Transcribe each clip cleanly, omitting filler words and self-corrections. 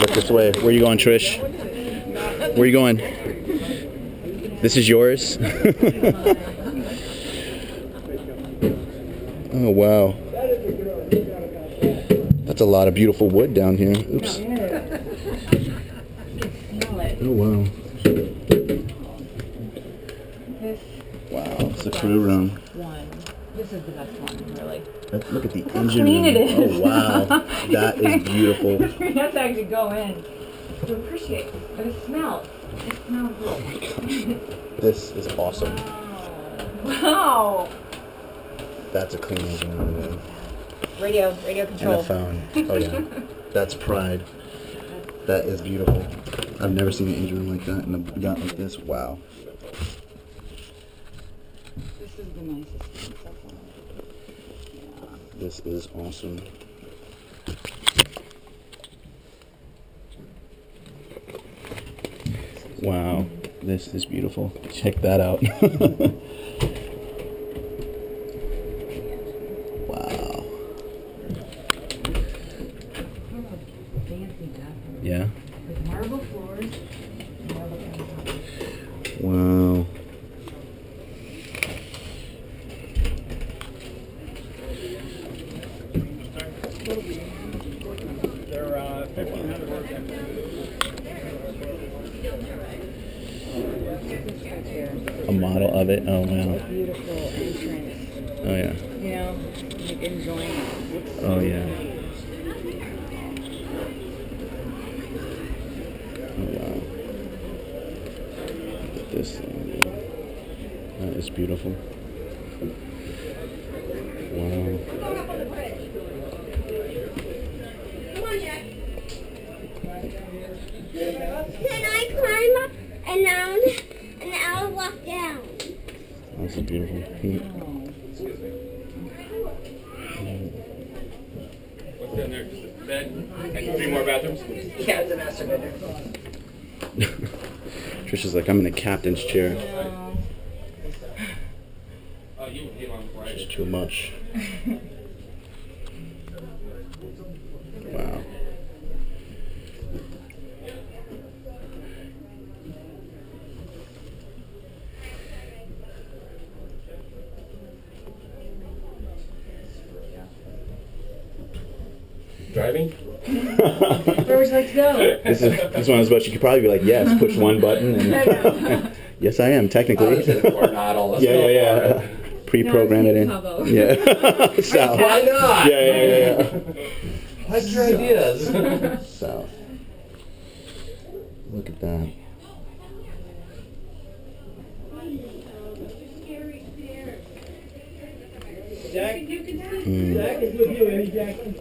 Work this way. Where are you going, Trish? Where are you going? This is yours? Oh, wow. That's a lot of beautiful wood down here. Oops. Oh, wow. Wow, it's a crew room. This is the best one, really. Look at the engine room. It is. Oh, wow. That is beautiful. You have to actually go in to appreciate it. But it smells. It smells good. Oh, my gosh. This is awesome. Wow. That's a clean engine room. Man. Radio control. And a phone. Oh, yeah. That's pride. That is beautiful. I've never seen an engine room like that and a yacht like this. Wow. This is the nicest thing so far. Yeah. This is awesome. Wow. This is beautiful. Check that out. Wow. Fancy bathroom. Yeah. With marble floors, marble countertops. Wow. A model of it. Oh, wow. Beautiful entrance. Oh, yeah. You know, like enjoying it. Oh, yeah. Oh, wow. Look at this thing. That is beautiful. Wow. Can I climb up and down and I'll walk down? That's beautiful. What's down there? Just a bed and 3 more bathrooms? Yeah, it's a master bedroom. Trish is like, I'm in the captain's chair. Oh, you came on before I It's did. too much. Wow. Driving? Where would you like to go? This one is what you could probably be like, yes, push one button. And yes, I am, technically. Coronado. Yeah. Pre-program it in. Yeah. South. Why not? Yeah. What's your ideas? South. Look at that. Jack is with you, Eddie Jackson.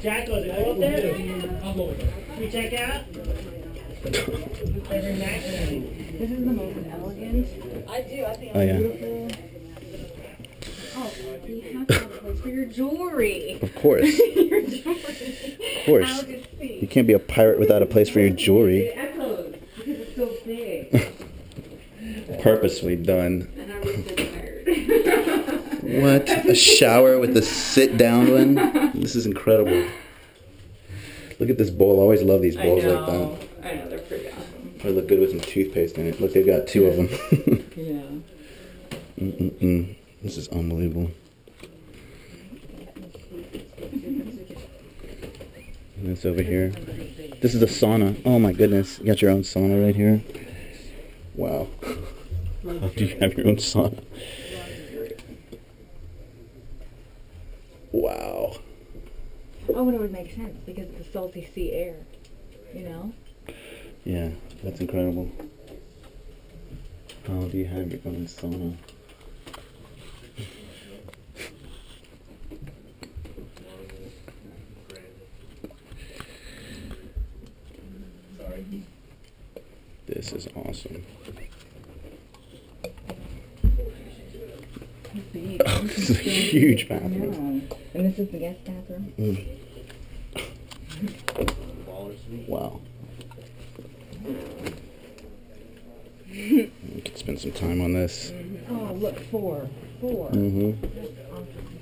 Jack, goes go up there? I'll go with you. You check out? This is the most elegant. I do. I think Oh, yeah. beautiful. Oh, you have to have a place for your jewelry. Of course. Your jewelry. Of course. You can't be a pirate without a place for your jewelry. It echoes because it's so big. Purposely done. And I'm just so tired. What? A shower with a sit-down one? This is incredible. Look at this bowl. I always love these bowls like that. I know, they're pretty awesome. They look good with some toothpaste in it. Look, they've got 2 of them. Yeah. This is unbelievable. And this over here. This is a sauna. Oh my goodness. You got your own sauna right here. Wow. How do you have your own sauna? Wow. Oh, and it would make sense because of the salty sea air, you know? Yeah, that's incredible. How do you have your own sauna? This is awesome. This is a huge bathroom. And this is the guest bathroom. Wow. You could spend some time on this. Oh, look, 4. Mm-hmm. That's awesome.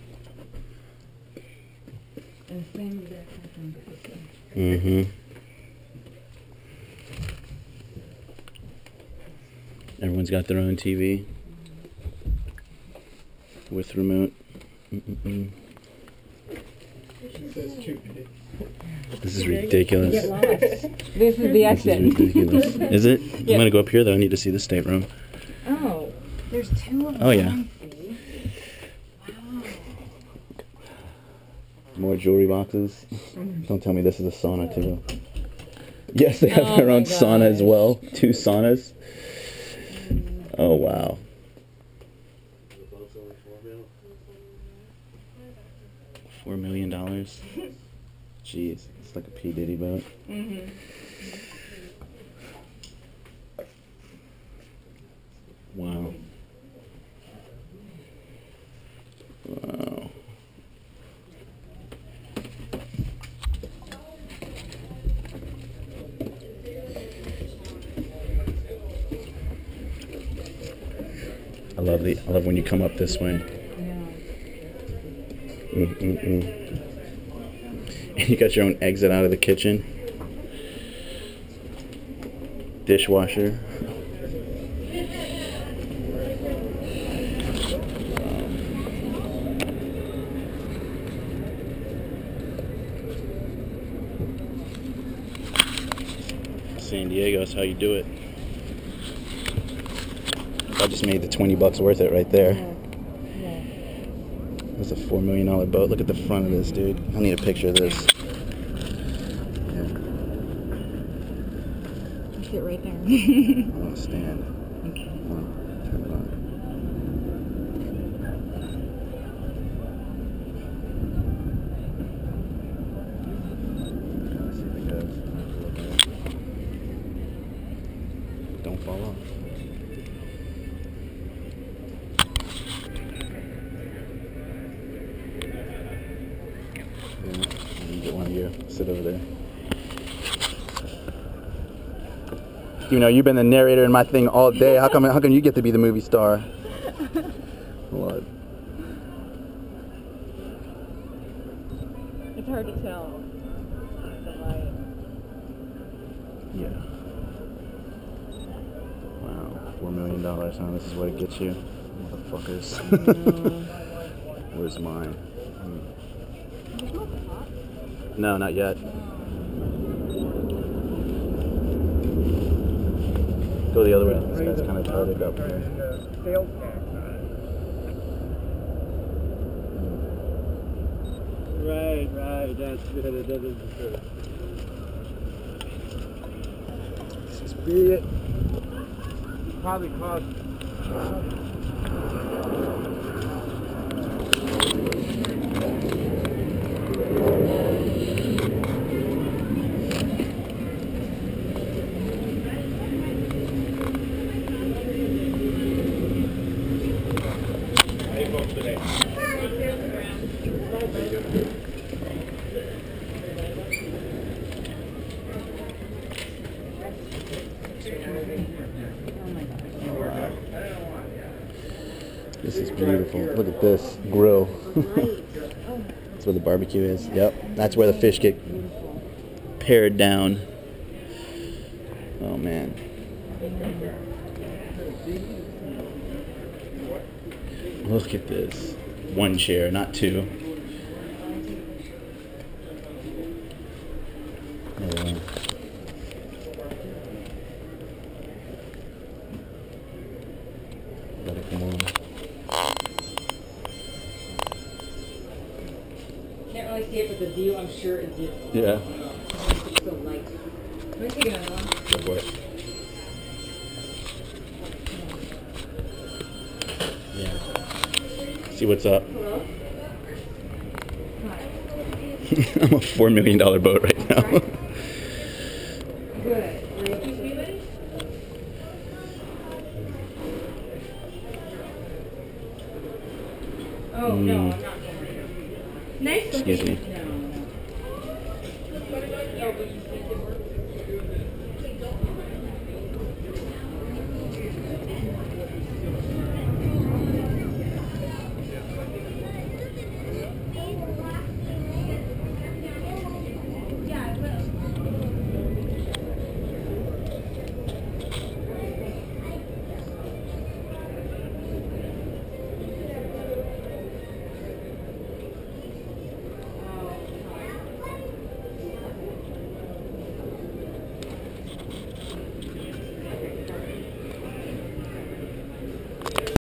And the same exact bathroom. Mm-hmm. Everyone's got their own TV with remote. This is ridiculous. This is the This is exit. ridiculous. Is it? Yeah. I'm gonna go up here though. I need to see the stateroom. Oh, there's two of them. Oh yeah. More jewelry boxes. Don't tell me this is a sauna too. Yes, they have Oh their my own sauna as gosh. well. 2 saunas. Oh wow. $4 million. Jeez, it's like a P. Diddy boat. Wow. Wow. I love when you come up this way. And you got your own exit out of the kitchen. Dishwasher. San Diego's how you do it. I just made the $20 worth it right there. That's a $4 million boat. Look at the front of this, dude. I need a picture of this. Yeah. Sit right there. I'm gonna stand. Okay. Turn it on. Let's see if it goes. Don't fall off. Yeah, get one of you. Sit over there. You know, you've been the narrator in my thing all day. How come you get to be the movie star? What? It's hard to tell. The light. Yeah. Wow. $4 million, huh? This is what it gets you. Motherfuckers. Where's mine? No, not yet. Go the other way. This guy's kind of retarded up here. Right, that's good. That is good. Spirit probably cost. This is beautiful. Look at this grill. That's where the barbecue is. Yep. That's where the fish get pared down. Oh man. Look at this. 1 chair, not 2. Oh, wow. Let it come on. Can't really see it, but the view, I'm sure, is beautiful. Yeah. It's so light. Let me take another one. Go for it. Yeah. See what's up. Hello? I'm a $4 million boat right now. Good. Real crispy, buddy? Oh, no, I'm not going. Nice. Excuse me.